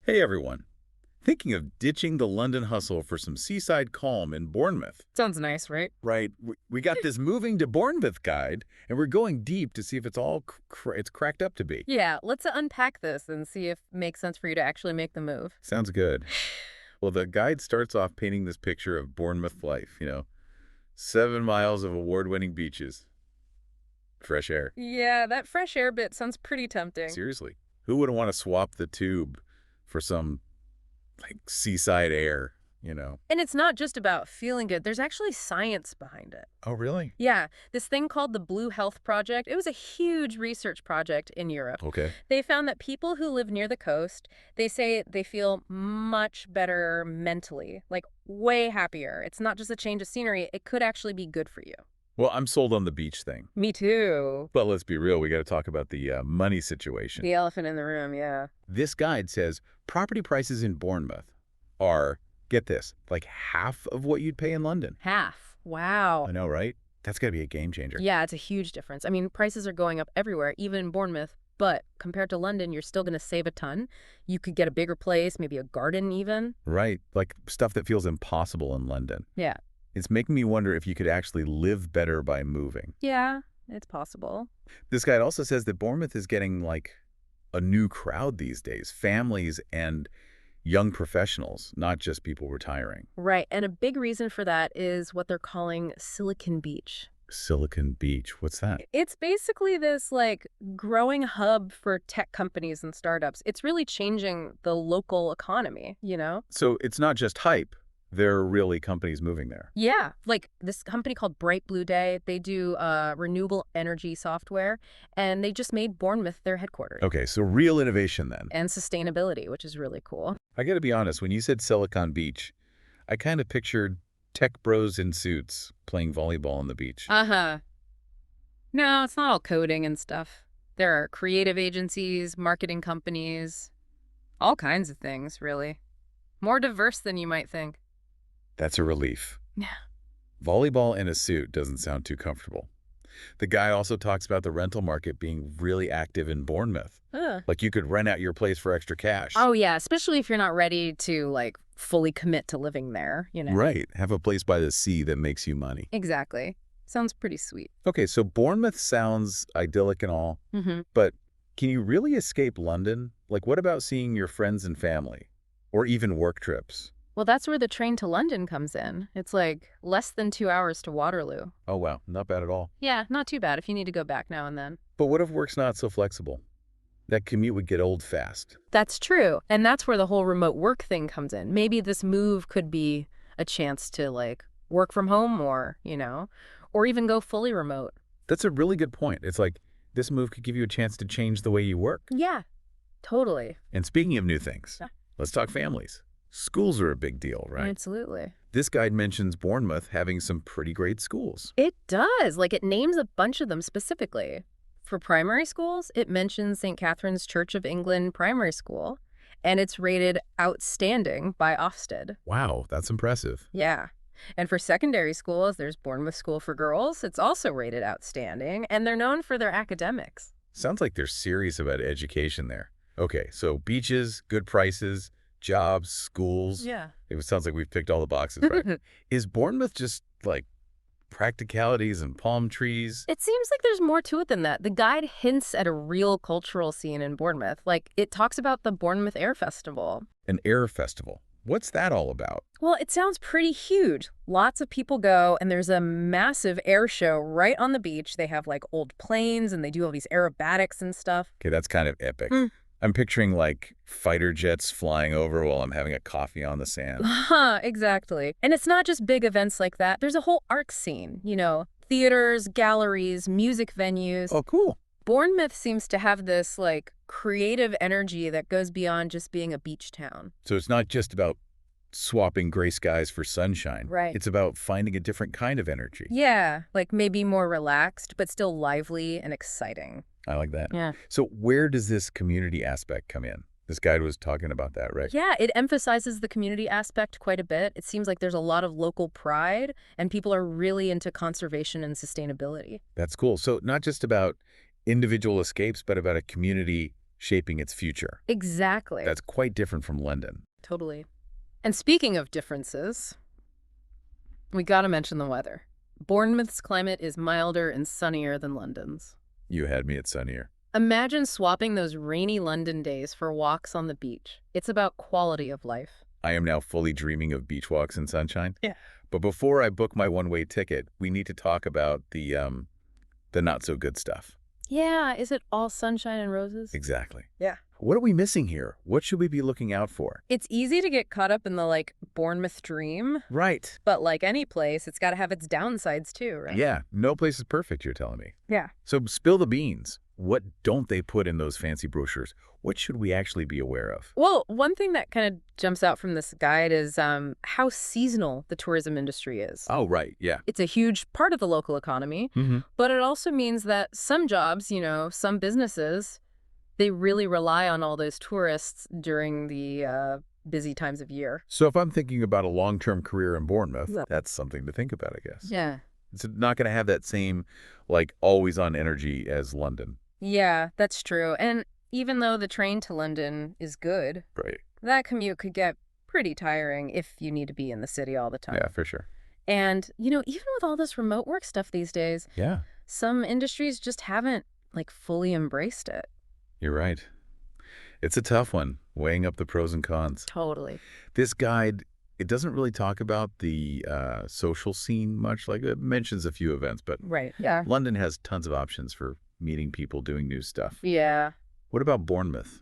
Hey everyone. Thinking of ditching the London hustle for some seaside calm in Bournemouth. Sounds nice, right? Right. We got this moving to Bournemouth guide, and we're going deep to see if it's all it's cracked up to be. Yeah, let's unpack this and see if it makes sense for you to actually make the move. Sounds good. Well, the guide starts off painting this picture of Bournemouth life, 7 miles of award-winning beaches, fresh air. Yeah, that fresh air bit sounds pretty tempting. Seriously, who wouldn't want to swap the tube for some, like, seaside air? And it's not just about feeling good. There's actually science behind it. Oh, really? Yeah, this thing called the Blue Health Project, it was a huge research project in Europe. Okay. They found that people who live near the coast, they say they feel much better mentally, like way happier. It's not just a change of scenery. It could actually be good for you. Well, I'm sold on the beach thing. Me too. But let's be real, we got to talk about the money situation. The elephant in the room, yeah. This guide says property prices in Bournemouth are, get this, like half of what you'd pay in London. Half. Wow. I know, right? That's got to be a game changer. Yeah, it's a huge difference. I mean, prices are going up everywhere, even in Bournemouth. But compared to London, you're still going to save a ton. You could get a bigger place, maybe a garden even. Right, like stuff that feels impossible in London. Yeah. It's making me wonder if you could actually live better by moving. Yeah, it's possible. This guide also says that Bournemouth is getting like a new crowd these days, families and young professionals, not just people retiring. Right. And a big reason for that is what they're calling Silicon Beach. Silicon Beach, what's that? It's basically this like growing hub for tech companies and startups. It's really changing the local economy, you know? So it's not just hype. There are really companies moving there. Yeah, like this company called Bright Blue Day, they do renewable energy software, and they just made Bournemouth their headquarters. Okay, so real innovation then. And sustainability, which is really cool. I got to be honest, when you said Silicon Beach, I kind of pictured tech bros in suits playing volleyball on the beach. Uh-huh. No, it's not all coding and stuff. There are creative agencies, marketing companies, all kinds of things, really. More diverse than you might think. That's a relief. Yeah. Volleyball in a suit doesn't sound too comfortable. The guy also talks about the rental market being really active in Bournemouth. Like you could rent out your place for extra cash. Oh, yeah, especially if you're not ready to, like, fully commit to living there, you know? Right. Have a place by the sea that makes you money. Exactly. Sounds pretty sweet. Okay, so Bournemouth sounds idyllic and all, but can you really escape London? Like, what about seeing your friends and family? Or even work trips? Well, that's where the train to London comes in. It's like less than 2 hours to Waterloo. Oh, wow. Not bad at all. Yeah, not too bad if you need to go back now and then. But what if work's not so flexible? That commute would get old fast. That's true. And that's where the whole remote work thing comes in. Maybe this move could be a chance to, like, work from home more, or even go fully remote. That's a really good point. It's like this move could give you a chance to change the way you work. Yeah, totally. And speaking of new things, let's talk families. Schools are a big deal, right? Absolutely. This guide mentions Bournemouth having some pretty great schools. It does. Like, it names a bunch of them specifically. For primary schools, it mentions St. Catherine's Church of England Primary School, and it's rated outstanding by Ofsted. Wow, that's impressive. Yeah. And for secondary schools, there's Bournemouth School for Girls. It's also rated outstanding, and they're known for their academics. Sounds like they're serious about education there. Okay, so beaches, good prices, jobs, schools. Yeah. It sounds like we've picked all the boxes, right? Is Bournemouth just like practicalities and palm trees? It seems like there's more to it than that. The guide hints at a real cultural scene in Bournemouth. Like, it talks about the Bournemouth Air Festival. An air festival. What's that all about? Well, it sounds pretty huge. Lots of people go, and there's a massive air show right on the beach. They have, like, old planes, and they do all these aerobatics and stuff. Okay, that's kind of epic. I'm picturing, like, fighter jets flying over while I'm having a coffee on the sand. Exactly. And it's not just big events like that. There's a whole art scene, theaters, galleries, music venues. Oh, cool. Bournemouth seems to have this, like, creative energy that goes beyond just being a beach town. So it's not just about swapping gray skies for sunshine. Right. It's about finding a different kind of energy. Yeah, like maybe more relaxed, but still lively and exciting. I like that. Yeah. So where does this community aspect come in? This guide was talking about that, right? Yeah, it emphasizes the community aspect quite a bit. It seems like there's a lot of local pride, and people are really into conservation and sustainability. That's cool. So not just about individual escapes, but about a community shaping its future. Exactly. That's quite different from London. Totally. And speaking of differences, we gotta mention the weather. Bournemouth's climate is milder and sunnier than London's. You had me at sunnier. Imagine swapping those rainy London days for walks on the beach. It's about quality of life. I am now fully dreaming of beach walks in sunshine. Yeah. But before I book my one-way ticket, we need to talk about the not-so-good stuff. Yeah, is it all sunshine and roses? Exactly. Yeah. What are we missing here? What should we be looking out for? It's easy to get caught up in the, Bournemouth dream. Right. But like any place, it's got to have its downsides too, right? Yeah, no place is perfect, you're telling me. Yeah. So spill the beans. What don't they put in those fancy brochures? What should we actually be aware of? Well, one thing that kind of jumps out from this guide is how seasonal the tourism industry is. Oh, right, yeah. It's a huge part of the local economy, but it also means that some jobs, some businesses, they really rely on all those tourists during the busy times of year. So if I'm thinking about a long-term career in Bournemouth, Yeah. that's something to think about, I guess. Yeah. It's not going to have that same, always-on energy as London. Yeah, that's true. And even though the train to London is good, Right. that commute could get pretty tiring if you need to be in the city all the time. Yeah, for sure. And, even with all this remote work stuff these days, Yeah, some industries just haven't, fully embraced it. you're right. It's a tough one, weighing up the pros and cons. Totally. This guide, it doesn't really talk about the social scene much. It mentions a few events, but Right. Yeah. London has tons of options for meeting people, doing new stuff. Yeah. What about Bournemouth?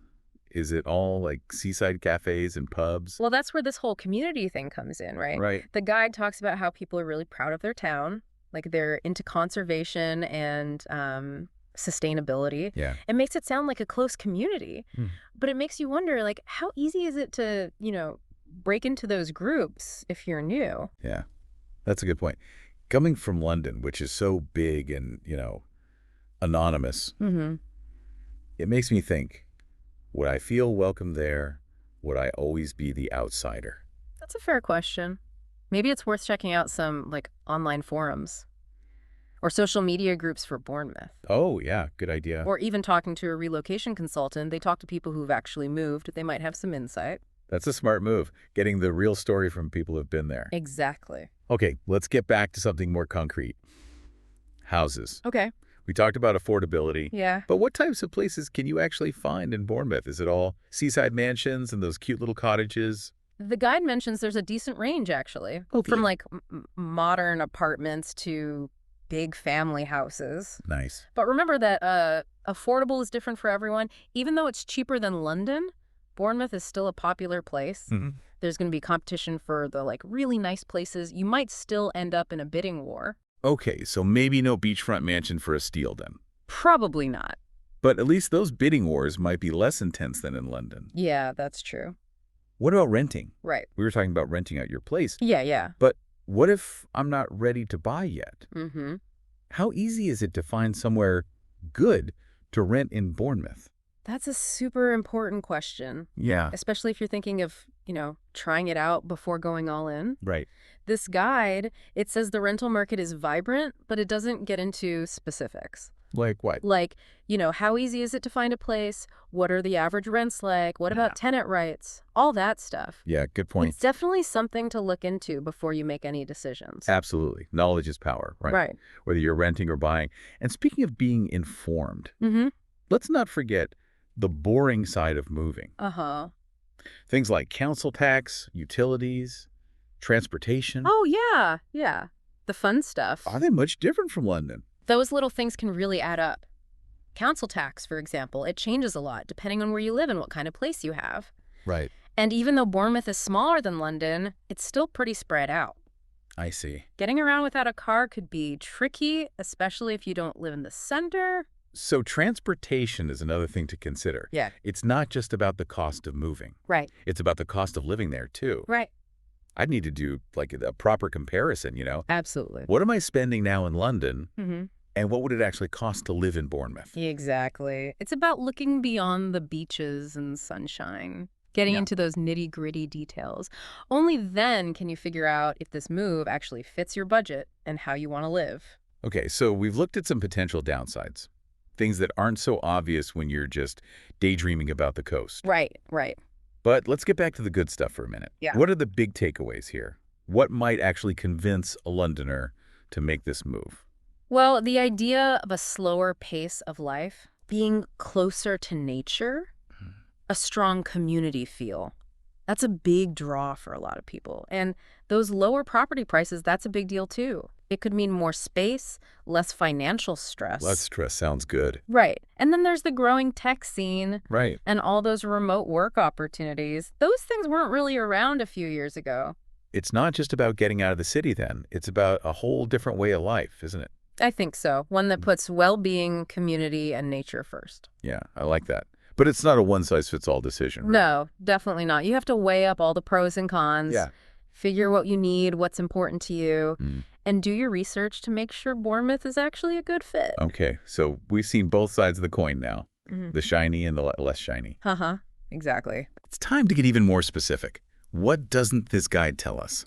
Is it all seaside cafes and pubs? Well, that's where this whole community thing comes in, right? Right. The guide talks about how people are really proud of their town, they're into conservation and sustainability. Yeah. It makes it sound like a close community, but it makes you wonder, how easy is it to, break into those groups if you're new? Yeah, that's a good point. Coming from London, which is so big and, anonymous, it makes me think, would I feel welcome there? Would I always be the outsider? That's a fair question. Maybe it's worth checking out some, online forums or social media groups for Bournemouth. Oh, yeah, good idea. Or even talking to a relocation consultant. They talk to people who've actually moved. They might have some insight. That's a smart move, getting the real story from people who've been there. Exactly. Okay, let's get back to something more concrete. Houses. Okay. We talked about affordability. Yeah. But what types of places can you actually find in Bournemouth? Is it all seaside mansions and those cute little cottages? The guide mentions there's a decent range, actually. Okay. From, modern apartments to big family houses. Nice. But remember that affordable is different for everyone. Even though it's cheaper than London, Bournemouth is still a popular place. There's going to be competition for the, really nice places. You might still end up in a bidding war. Okay, so maybe no beachfront mansion for a steal then. Probably not. But at least those bidding wars might be less intense than in London. Yeah, that's true. What about renting? Right. We were talking about renting out your place. Yeah. But what if I'm not ready to buy yet? Mm-hmm. How easy is it to find somewhere good to rent in Bournemouth? That's a super important question. Yeah. Especially if you're thinking of, trying it out before going all in. Right. This guide, it says the rental market is vibrant, but it doesn't get into specifics. Like what? How easy is it to find a place? What are the average rents like? What about tenant rights? All that stuff. Yeah, good point. It's definitely something to look into before you make any decisions. Absolutely. Knowledge is power, right? Right. Whether you're renting or buying. And speaking of being informed, let's not forget the boring side of moving. Uh-huh. Things like council tax, utilities, transportation. Oh, yeah. The fun stuff. Are they much different from London? Those little things can really add up. Council tax, for example, it changes a lot depending on where you live and what kind of place you have. Right. And even though Bournemouth is smaller than London, it's still pretty spread out. I see. Getting around without a car could be tricky, especially if you don't live in the center. So transportation is another thing to consider. Yeah. It's not just about the cost of moving. Right. It's about the cost of living there, too. Right. I'd need to do a proper comparison, Absolutely. What am I spending now in London, Mm-hmm. and what would it actually cost to live in Bournemouth? Exactly. It's about looking beyond the beaches and sunshine, getting into those nitty-gritty details. Only then can you figure out if this move actually fits your budget and how you want to live. Okay, so we've looked at some potential downsides. Things that aren't so obvious when you're just daydreaming about the coast. Right, right. But let's get back to the good stuff for a minute. Yeah. What are the big takeaways here? What might actually convince a Londoner to make this move? Well, the idea of a slower pace of life, being closer to nature, a strong community feel, that's a big draw for a lot of people. And those lower property prices, that's a big deal too. It could mean more space, less financial stress. Less stress sounds good. Right. And then there's the growing tech scene. Right. And all those remote work opportunities. Those things weren't really around a few years ago. It's not just about getting out of the city then. It's about a whole different way of life, isn't it? I think so. One that puts well-being, community, and nature first. Yeah, I like that. But it's not a one-size-fits-all decision, right? No, definitely not. You have to weigh up all the pros and cons, figure what you need, what's important to you, and do your research to make sure Bournemouth is actually a good fit. Okay, so we've seen both sides of the coin now, the shiny and the less shiny. Uh-huh, exactly. It's time to get even more specific. What doesn't this guide tell us?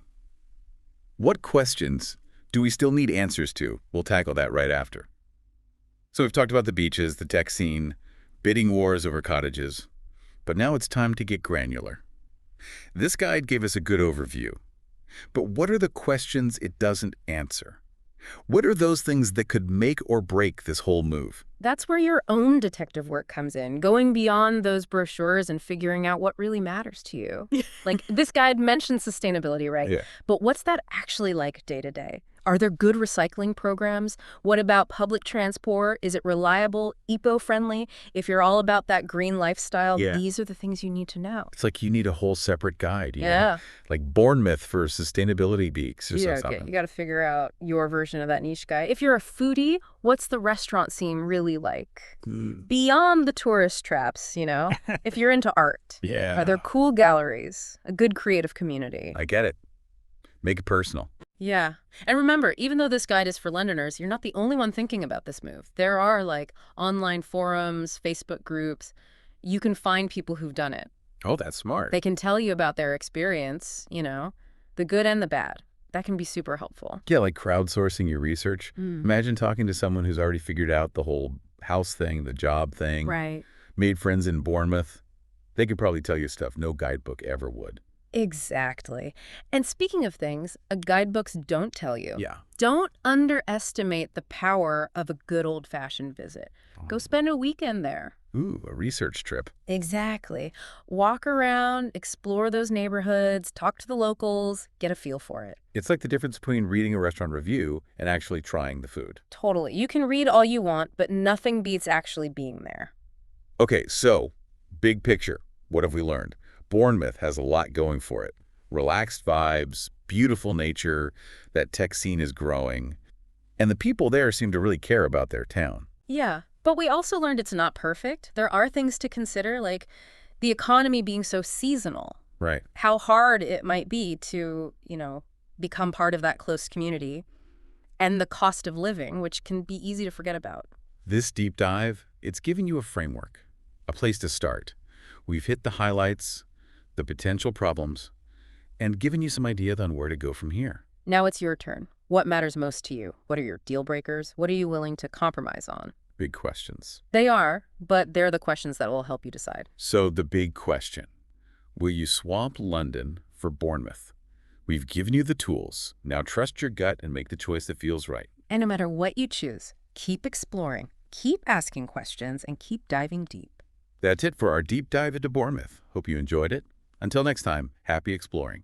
What questions do we still need answers to? We'll tackle that right after. So we've talked about the beaches, the tech scene, bidding wars over cottages, but now it's time to get granular. This guide gave us a good overview, but what are the questions it doesn't answer? What are those things that could make or break this whole move? That's where your own detective work comes in, going beyond those brochures and figuring out what really matters to you. Like, this guide mentions sustainability, right? Yeah. But what's that actually like day to day? Are there good recycling programs? What about public transport? Is it reliable, eco-friendly? If you're all about that green lifestyle, these are the things you need to know. It's like you need a whole separate guide, you know? Yeah. Like Bournemouth for sustainability beaks or something. Okay. You got to figure out your version of that niche guy. If you're a foodie, what's the restaurant scene really like? Beyond the tourist traps, you know? If you're into art, are there cool galleries? A good creative community? I get it. Make it personal. Yeah. And remember, even though this guide is for Londoners, you're not the only one thinking about this move. There are like online forums, Facebook groups. You can find people who've done it. Oh, that's smart. They can tell you about their experience, you know, the good and the bad. That can be super helpful. Yeah, like crowdsourcing your research. Imagine talking to someone who's already figured out the whole house thing, the job thing. Right. Made friends in Bournemouth. They could probably tell you stuff no guidebook ever would. Exactly. And speaking of things guidebooks don't tell you. Yeah. Don't underestimate the power of a good old-fashioned visit. Go spend a weekend there. Ooh, a research trip. Exactly. Walk around, explore those neighborhoods, talk to the locals, get a feel for it. It's like the difference between reading a restaurant review and actually trying the food. Totally. You can read all you want, but nothing beats actually being there. Okay, so big picture. What have we learned? Bournemouth has a lot going for it. Relaxed vibes, beautiful nature, that tech scene is growing, and the people there seem to really care about their town. Yeah, but we also learned it's not perfect. There are things to consider, like the economy being so seasonal. Right. How hard it might be to, you know, become part of that close community, and the cost of living, which can be easy to forget about. This deep dive, it's giving you a framework, a place to start. We've hit the highlights, the potential problems, and given you some ideas on where to go from here. Now it's your turn. What matters most to you? What are your deal breakers? What are you willing to compromise on? Big questions. They are, but they're the questions that will help you decide. So the big question, will you swap London for Bournemouth? We've given you the tools. Now trust your gut and make the choice that feels right. And no matter what you choose, keep exploring, keep asking questions, and keep diving deep. That's it for our deep dive into Bournemouth. Hope you enjoyed it. Until next time, happy exploring.